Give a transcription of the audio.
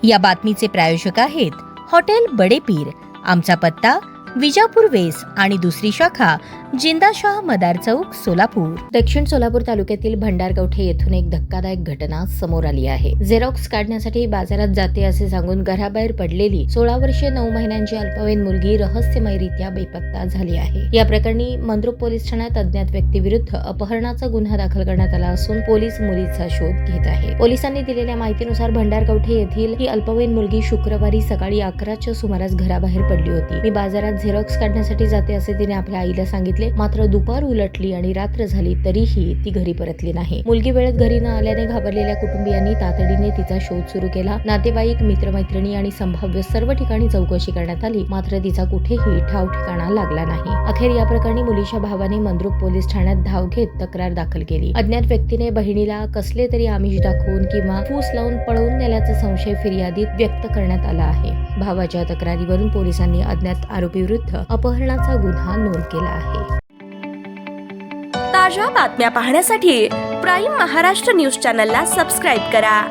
या बातमीचे प्रायोजक आहेत हॉटेल बडे पीर। आमचा पत्ता विजापूर वेस आणि दुसरी शाखा जिंदाशाह मदार चौक सोलापूर। दक्षिण सोलापूर तालुक्यातील भंडारकवठे येथून एक धक्कादायक घटना समोर आली आहे। झेरॉक्स काढण्यासाठी बाजारात जाते असे सांगून घराबाहेर पडलेली 16 वर्षीय 9 महिन्यांची अल्पवयीन मुलगी रहस्यमयरित्या बेपत्ता झाली आहे। या प्रकरणी मंद्रुप पोलीस ठाण्यात अज्ञात व्यक्तीविरुद्ध अपहरणाचा गुन्हा दाखल करण्यात आला असून पोलीस मुलीचा शोध घेत आहेत। पोलिसांनी दिलेल्या माहितीनुसार भंडारकवठे येथील ही अल्पवयीन मुलगी शुक्रवारी सकाळी 11च्या सुमारास घराबाहेर पडली होती। मी बाजारात झेरॉक्स काढण्यासाठी जाते असे तिने आपल्या आईला सांगितले, मात्र दुपार उलटली आणि रात्र झाली तरीही ती घरी परतली नाही। मुलगी वेळेत घरी न आल्याने घाबरलेल्या कुटुंबियांनी तातडीने तिचा शोध सुरू केला। नातेवाईक, मित्रमैत्रिणी आणि संभाव्य सर्व ठिकाणी चौकशी करण्यात आली, मात्र तिचा कुठेही ठाव ठिकाणा लागला नाही। अखेर या प्रकरणी मुलीच्या भावाने मंद्रुप पोलीस ठाण्यात धाव घेत तक्रार दाखल केली। अज्ञात व्यक्तीने बहिणीला कसले तरी आमिष दाखवून किंवा फूस लावून पळवून नेल्याचा संशय फिर्यादीत व्यक्त करण्यात आला आहे। भावाच्या तक्रारीवरून पोलिसांनी अज्ञात आरोपीविरुद्ध अपहरणाचा गुन्हा नोंद केला आहे। ताज्या बातम्या पाहण्यासाठी प्राईम महाराष्ट्र न्यूज चॅनलला सबस्क्राईब करा।